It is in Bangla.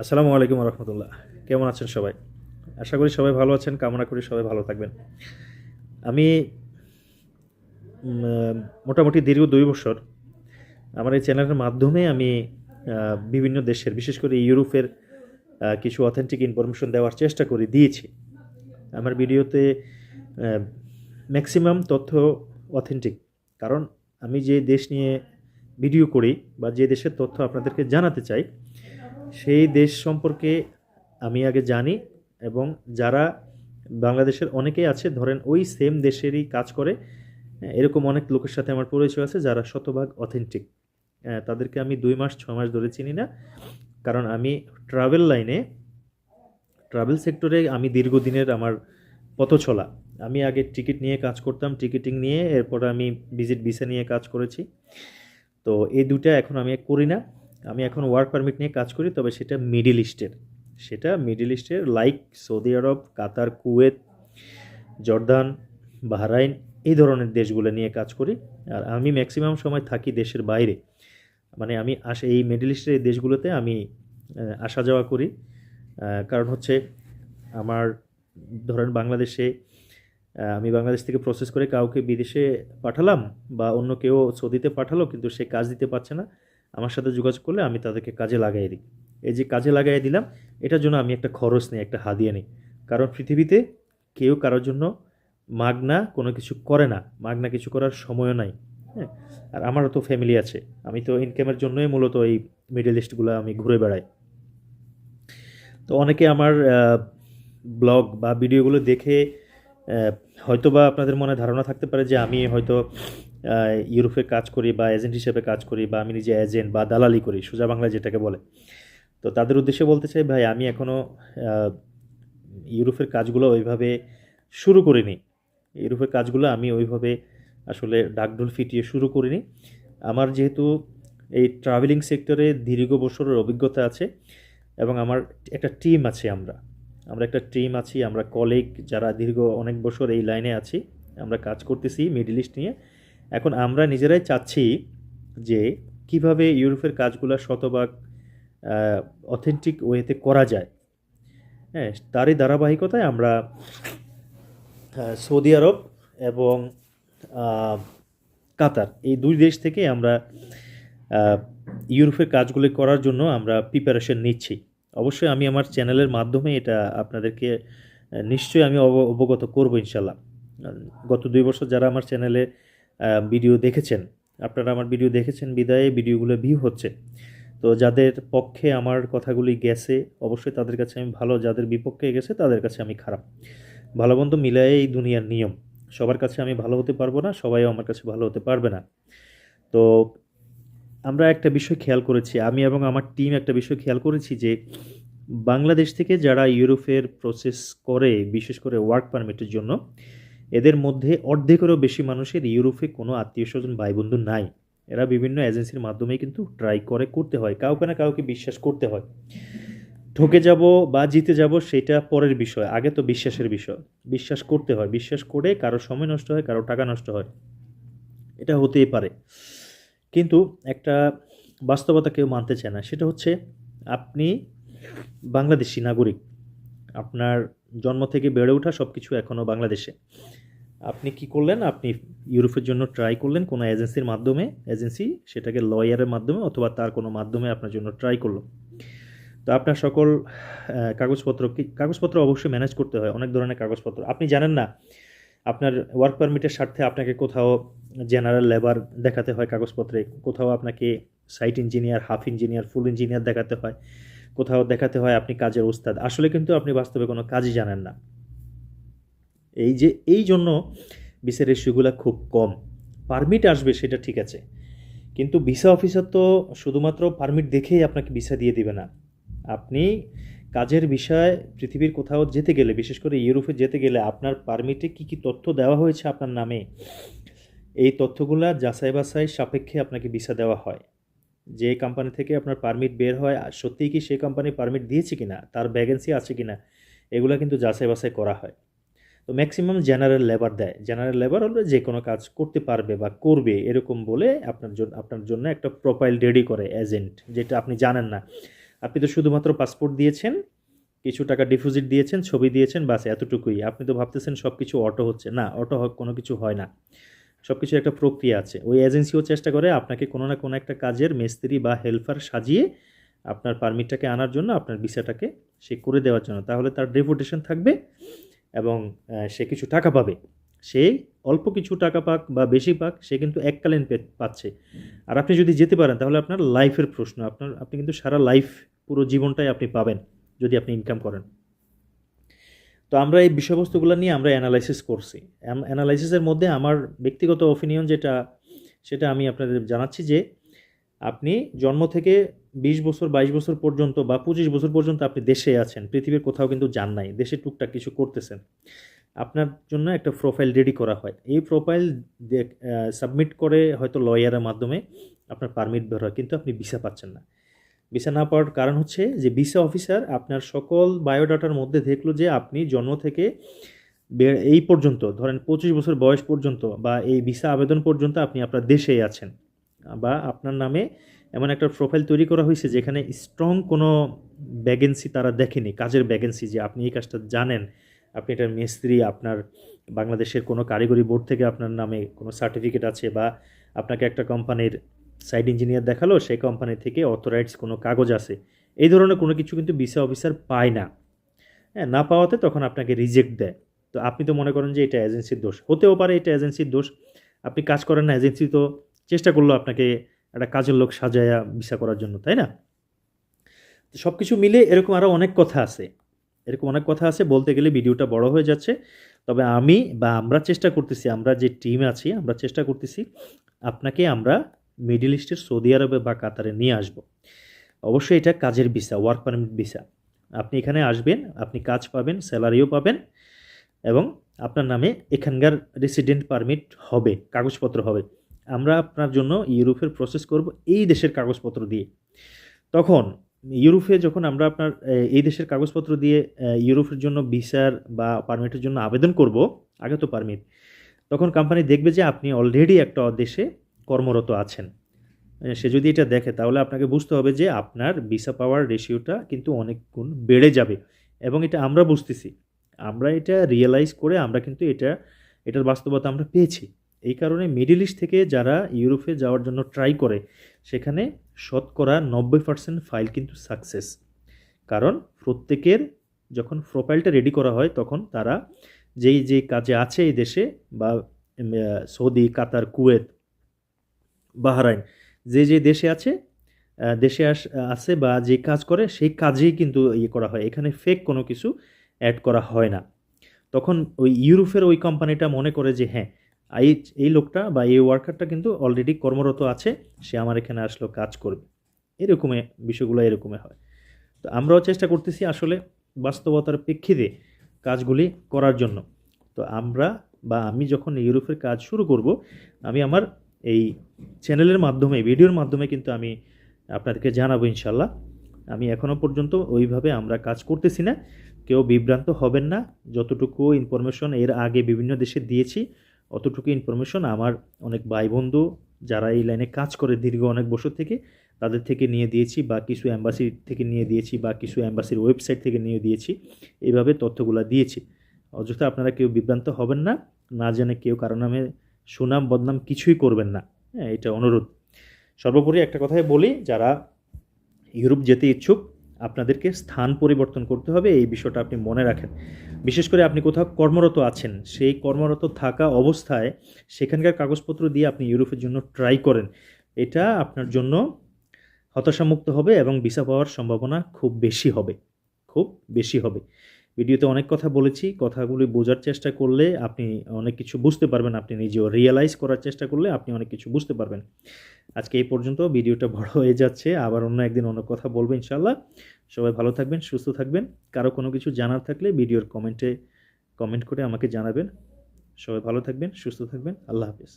আসসালামু আলাইকুম রহমতুল্লাহ। কেমন আছেন সবাই? আশা করি সবাই ভালো আছেন, কামনা করি সবাই ভালো থাকবেন। আমি মোটামুটি দীর্ঘ ২ বছর আমার এই চ্যানেলের মাধ্যমে আমি বিভিন্ন দেশের বিশেষ করে ইউরোপের কিছু অথেন্টিক ইনফরমেশন দেওয়ার চেষ্টা দিয়েছি। আমার ভিডিওতে আ ম্যাক্সিমাম তথ্য অথেন্টিক। কারণ আমি যে দেশ নিয়ে ভিডিও করি বা যে দেশের তথ্য আপনাদেরকে জানাতে চাই, সেই দেশ সম্পর্কে আমি আগে জানি এবং যারা বাংলাদেশের অনেকেই আছে ধরেন ওই সেম দেশেরই কাজ করে, এরকম অনেক লোকের সাথে আমার পরিচয় আছে যারা শতভাগ অথেন্টিক। তাদেরকে আমি ২ মাস ৬ মাস ধরে চিনি না। কারণ আমি ট্রাভেল লাইনে, ট্রাভেল সেক্টরে আমি দীর্ঘদিনের আমার পথচলা। আমি আগে টিকিট নিয়ে কাজ করতাম, টিকিটিং নিয়ে, এরপরে আমি ভিজিট ভিসা নিয়ে কাজ করেছি। তো এই ২ টা এখন আমি করি না। আমি এখন ওয়ার্ক পারমিট নিয়ে কাজ করি, তবে সেটা মিডল ইস্টের। সেটা মিডল ইস্টের লাইক সৌদি আরব, কাতার, কুয়েত, জর্দান, বাহরাইন এই ধরনের দেশগুলো নিয়ে কাজ করি। আর আমি ম্যাক্সিমাম সময় থাকি দেশের বাইরে। মানে আমি এই মিডল ইস্টের এই দেশগুলোতে আমি আসা যাওয়া করি। কারণ হচ্ছে আমার ধরেন বাংলাদেশে আমি বাংলাদেশ থেকে প্রসেস করে কাউকে বিদেশে পাঠালাম বা অন্য কেউ সৌদিতে পাঠালো কিন্তু সে কাজ দিতে পারছে না। আমার সাথে যোগাযোগ করলে আমি তাদেরকে কাজে লাগাই দিই। এই যে কাজে লাগাই দিলাম, এটার জন্য আমি একটা খরচ নেই, একটা হাদিয়া নেই। কারণ পৃথিবীতে কেউ কারোর জন্য মাগনা কোনো কিছু করে না। মাগনা কিছু করার সময়ও নাই। হ্যাঁ? আর আমারও তো ফ্যামিলি আছে। আমি তো ইনকামের জন্যই মূলত এই মিডল ইস্টগুলো আমি ঘুরে বেড়াই। তো অনেকে আমার ব্লগ বা ভিডিওগুলো দেখে হয়তোবা আপনাদের মনে ধারণা থাকতে পারে যে আমি হয়তো ইউরোপে কাজ করি বা এজেন্ট হিসেবে কাজ করি বা আমি নিজে এজেন্ট বা দালালি করি, সোজা বাংলায় যেটাকে বলে। তো তাদের উদ্দেশ্যে বলতে চাই, ভাই আমি এখনও ইউরোপের কাজগুলো ওইভাবে শুরু করিনি। ইউরোপের কাজগুলো আমি ওইভাবে আসলে ডাকঢোল ফিটিয়ে শুরু করিনি। আমার যেহেতু এই ট্রাভেলিং সেক্টরে দীর্ঘ বছরের অভিজ্ঞতা আছে এবং আমার একটা টিম আছে, আমরা একটা টিম আছি, আমরা কলিগ যারা দীর্ঘ অনেক বছর এই লাইনে আছি, আমরা কাজ করতেছি মিডল ইস্ট নিয়ে। এখন আমরা নিজেরাই চাচ্ছি যে কিভাবে ইউরোপের কাজগুলো শতভাগ অথেন্টিক ওয়েতে করা যায়। হ্যাঁ, তারই ধারাবাহিকতায় আমরা সৌদি আরব এবং আহ, কাতার এই ২ দেশ থেকে আমরা আহ, ইউরোপের কাজগুলি করার জন্য আমরা প্রিপারেশন নিচ্ছি। অবশ্যই আমি আমার চ্যানেলের মাধ্যমে এটা আপনাদেরকে নিশ্চয়ই আমি অবগত করব ইনশাল্লাহ। গত ২ বছর যারা আমার চ্যানেলে ভিডিও দেখেছেন, আপনারা আমার ভিডিও দেখেছেন বিদায়ে ভিডিওগুলো ভিউ হচ্ছে। তো যাদের পক্ষে আমার কথাগুলি গেছে অবশ্যই তাদের কাছে আমি ভালো, যাদের বিপক্ষে গেছে তাদের কাছে আমি খারাপ। ভালো মন্দ মিলায়ে এই দুনিয়ার নিয়ম। সবার কাছে আমি ভালো হতে পারবো না, সবাইও আমার কাছে ভালো হতে পারবে না। তো আমরা একটা বিষয় খেয়াল করেছি, আমি এবং আমার টিম একটা বিষয় খেয়াল করেছি যে বাংলাদেশ থেকে যারা ইউরোপের প্রসেস করে বিশেষ করে ওয়ার্ক পারমিটের জন্য, এদের মধ্যে অর্ধেকেরও বেশি মানুষের ইউরোপে কোনো আত্মীয় স্বজন ভাই বন্ধু নাই। এরা বিভিন্ন এজেন্সির মাধ্যমেই কিন্তু ট্রাই করে করতে হয়, কাউকে না কাউকে বিশ্বাস করতে হয়। ঠকে যাব বা জিতে যাব সেটা পরের বিষয়, আগে তো বিশ্বাসের বিষয়। বিশ্বাস করতে হয়, বিশ্বাস করে কারো সময় নষ্ট হয়, কারো টাকা নষ্ট হয়, এটা হতেই পারে। কিন্তু একটা বাস্তবতা কেউ মানতে চায় না, সেটা হচ্ছে আপনি বাংলাদেশি নাগরিক, আপনার জন্ম থেকে বেড়ে ওঠা সব কিছু এখনও বাংলাদেশে। আপনি কি করলেন, আপনি ইউরোপের জন্য ট্রাই করলেন কোনো এজেন্সির মাধ্যমে, এজেন্সি সেটাকে লয়ারের মাধ্যমে অথবা তার কোনো মাধ্যমে আপনার জন্য ট্রাই করলো। তো আপনার সকল কাগজপত্র অবশ্যই ম্যানেজ করতে হয়, অনেক ধরনের কাগজপত্র আপনি জানেন না। আপনার ওয়ার্ক পারমিটের স্বার্থে আপনাকে কোথাও জেনারেল লেবার দেখাতে হয় কাগজপত্রে, কোথাও আপনাকে সাইট ইঞ্জিনিয়ার, হাফ ইঞ্জিনিয়ার, ফুল ইঞ্জিনিয়ার দেখাতে হয়, কোথাও দেখাতে হয় আপনি কাজের ওস্তাদ। আসলে কিন্তু আপনি বাস্তবে কোনো কাজই জানেন না। এই জন্য ভিসার ইস্যুগুলো খুব কম। পারমিট আসবে সেটা ঠিক আছে, কিন্তু ভিসা অফিসার তো শুধুমাত্র পারমিট দেখেই আপনাকে ভিসা দিয়ে দিবে না। আপনি কাজের বিষয়ে পৃথিবীর কোথাও যেতে গেলে, বিশেষ করে ইউরোপে যেতে গেলে আপনার পারমিটে কী কী তথ্য দেওয়া হয়েছে আপনার নামে, এই তথ্যগুলা যাচাই বাছাই সাপেক্ষে আপনাকে ভিসা দেওয়া হয়। যে কোম্পানি থেকে আপনার পারমিট বের হয় আর সত্যিই কি সেই কোম্পানি পারমিট দিয়েছে কিনা, তার ভ্যাকেন্সি আছে কিনা, এগুলো কিন্তু যাচাই বাছাই করা হয়। তো ম্যাক্সিমাম জেনারেল লেবার দেয়। জেনারেল লেবার হলো যে কোনো কাজ করতে পারবে বা করবে এরকম বলে আপনার জন্য একটা প্রোফাইল রেডি করে এজেন্ট, যেটা আপনি জানেন না। আপনি তো শুধুমাত্র পাসপোর্ট দিয়েছেন, কিছু টাকা ডিপোজিট দিয়েছেন, ছবি দিয়েছেন, বাস এতটুকুই। আপনি তো ভাবতেছেন সব কিছু অটো হচ্ছে। না, অটো কোনো কিছু হয় না। সব কিছুর একটা প্রক্রিয়া আছে। ওই এজেন্সিও চেষ্টা করে আপনাকে কোনো না কোনো একটা কাজের মিস্ত্রি বা হেল্পার সাজিয়ে আপনার পারমিটটাকে আনার জন্য, আপনার ভিসাটাকে সে করে দেওয়ার জন্য। তাহলে তার রেপুটেশন থাকবে এবং সে কিছু টাকা পাবে। সে অল্প কিছু টাকা পাক বা বেশি পাক, সে কিন্তু এককালীন পাচ্ছে। আর আপনি যদি যেতে পারেন তাহলে আপনার লাইফের প্রশ্ন, আপনি কিন্তু সারা লাইফ, পুরো জীবনটাই আপনি পাবেন যদি আপনি ইনকাম করেন। তো আমরা এই বিষয়বস্তুগুলো নিয়ে আমরা অ্যানালাইসিস করছি। অ্যানালাইসিসের মধ্যে আমার ব্যক্তিগত অপিনিয়ন যেটা, সেটা আমি আপনাদের জানাচ্ছি যে আপনি জন্ম থেকে 20 বছর 22 বছর পর্যন্ত বা 25 বছর পর্যন্ত আপনি দেশে আছেন, পৃথিবীর কোথাও কিন্তু যান নাই, দেশে টুকটাক কিছু করতেছেন। আপনার জন্য একটা প্রোফাইল রেডি করা হয়। এই প্রোফাইল সাবমিট করে হয়তো লয়ারের মাধ্যমে আপনার পারমিট বের হয়, কিন্তু আপনি ভিসা পাচ্ছেন না। ভিসা না পাওয়ার কারণ হচ্ছে যে ভিসা অফিসার আপনার সকল বায়োডাটার মধ্যে দেখলো যে আপনি জন্ম থেকে এই পর্যন্ত, ধরেন 25 বছর বয়স পর্যন্ত বা এই ভিসা আবেদন পর্যন্ত আপনি আপনার দেশেই আছেন, বা আপনার নামে এমন একটা প্রোফাইল তৈরি করা হয়েছে যেখানে স্ট্রং কোনো ভ্যাকেন্সি তারা দেখেনি, কাজের ভ্যাকেন্সি যে আপনি এই কাজটা জানেন, আপনি এটার মিস্ত্রি, আপনার বাংলাদেশের কোনো কারিগরি বোর্ড থেকে আপনার নামে কোনো সার্টিফিকেট আছে, বা আপনাকে একটা কোম্পানির সাইট ইঞ্জিনিয়ার দেখালো, সেই কোম্পানি থেকে অথরাইজড কোনো কাগজ আছে, এই ধরনের কোনো কিছু কিন্তু ভিসা অফিসার পায় না। হ্যাঁ, না পাওয়াতে তখন আপনাকে রিজেক্ট দেয়। তো আপনি তো মনে করেন যে এটা এজেন্সির দোষ, হতেও পারে এটা এজেন্সির দোষ। আপনি কাজ করেন না, এজেন্সি তো চেষ্টা করলো আপনাকে একটা কাজের লোক সাজায়া ভিসা করার জন্য, তাই না? তো সব কিছু মিলে এরকম আরও অনেক কথা আছে, এরকম অনেক কথা আছে, বলতে গেলে ভিডিওটা বড় হয়ে যাচ্ছে। তবে আমি বা আমরা চেষ্টা করতেছি, আমরা যে টিম আছি আমরা চেষ্টা করতেছি আপনাকে আমরা মিডল ইস্টের সৌদি আরবে বা কাতারে নিয়ে আসব। অবশ্যই এটা কাজের ভিসা, ওয়ার্ক পারমিট ভিসা। আপনি এখানে আসবেন, আপনি কাজ পাবেন, স্যালারিও পাবেন, এবং আপনার নামে এখানকার রেসিডেন্ট পারমিট হবে, কাগজপত্র হবে। আমরা আপনার জন্য ইউরোপের প্রসেস করব এই দেশের কাগজপত্র দিয়ে। তখন ইউরোপে যখন আমরা আপনার এই দেশের কাগজপত্র দিয়ে ইউরোপের জন্য ভিসার বা পারমিটের জন্য আবেদন করব, আগে তো পারমিট, তখন কোম্পানি দেখবে যে আপনি অলরেডি একটা দেশে কর্মরত আছেন। সে যদি এটা দেখে তাহলে আপনাকে বুঝতে হবে যে আপনার ভিসা পাওয়ার রেশিওটা কিন্তু অনেক গুণ বেড়ে যাবে, এবং এটা আমরা বুঝতেছি, আমরা এটা রিয়েলাইজ করে আমরা কিন্তু এটার বাস্তবতা আমরা পেয়েছি। এই কারণে মিডল ইস্ট থেকে যারা ইউরোপে যাওয়ার জন্য ট্রাই করে, সেখানে শতকরা 90% ফাইল কিন্তু সাকসেস। কারণ প্রত্যেকের যখন প্রোফাইলটা রেডি করা হয় তখন তারা যেই কাজে আছে এই দেশে, বা সৌদি, কাতার, কুয়েত, বাহরাইন, যে দেশে আছে, আছে বা যে কাজ করে সেই কাজেই কিন্তু করা হয়, এখানে ফেক কোনো কিছু অ্যাড করা হয় না। তখন ওই ইউরোপের ওই কোম্পানিটা মনে করে যে হ্যাঁ, এই লোকটা বা এই ওয়ার্কারটা কিন্তু অলরেডি কর্মরত আছে, সে আমার এখানে আসলো কাজ করবে। এরকমই বিষয়গুলো এরকমই হয়। তো আমরাও চেষ্টা করতেছি আসলে বাস্তবতার প্রেক্ষিতে কাজগুলি করার জন্য। তো আমি যখন ইউরোপের কাজ শুরু করব, আমি আমার এই চ্যানেলের মাধ্যমে, ভিডিওর মাধ্যমে কিন্তু আমি আপনাদেরকে জানাবো ইনশাল্লাহ। আমি এখনও পর্যন্ত ওইভাবে আমরা কাজ করতেছি না, কেউ বিভ্রান্ত হবেন না। যতটুকু ইনফরমেশন এর আগে বিভিন্ন দেশে দিয়েছি, অতটুকু ইনফরমেশন আমার অনেক ভাই বন্ধু যারা এই লাইনে কাজ করে দীর্ঘ অনেক বছর থেকে, তাদের থেকে নিয়ে দিয়েছি, বা কিছু অ্যাম্বাসি থেকে নিয়ে দিয়েছি, বা কিছু অ্যাম্বাসির ওয়েবসাইট থেকে নিয়ে দিয়েছি। এইভাবে তথ্যগুলো দিয়েছি। অযথা আপনারা কেউ বিভ্রান্ত হবেন না, না জেনে কেউ কারো নামে সুনাম বদনাম কিছুই করবেন না। হ্যাঁ, এটা অনুরোধ। সর্বোপরি একটা কথাই বলি, যারা ইউরোপ যেতে ইচ্ছুক, আপনাদেরকে স্থান পরিবর্তন করতে হবে, এই বিষয়টা আপনি মনে রাখেন। বিশেষ করে আপনি কোথাও কর্মরত আছেন, সেই কর্মরত থাকা অবস্থায় সেখানকার কাগজপত্র দিয়ে আপনি ইউরোপের জন্য ট্রাই করেন, এটা আপনার জন্য হতাশামুক্ত হবে এবং ভিসা পাওয়ার সম্ভাবনা খুব বেশি হবে, খুব বেশি হবে। ভিডিওতে অনেক কথা বলেছি, কথাগুলি বোঝার চেষ্টা করলে আপনি অনেক কিছু বুঝতে পারবেন, আপনি নিজেও রিয়েলাইজ করার চেষ্টা করলে আপনি অনেক কিছু বুঝতে পারবেন। আজকে এই পর্যন্ত, ভিডিওটা বড় হয়ে যাচ্ছে, আবার অন্য একদিন অন্য কথা বলবো ইনশাল্লাহ। সবাই ভালো থাকবেন, সুস্থ থাকবেন। কারো কোনো কিছু জানার থাকলে ভিডিওর কমেন্ট করে আমাকে জানাবেন। সবাই ভালো থাকবেন, সুস্থ থাকবেন। আল্লাহ হাফেজ।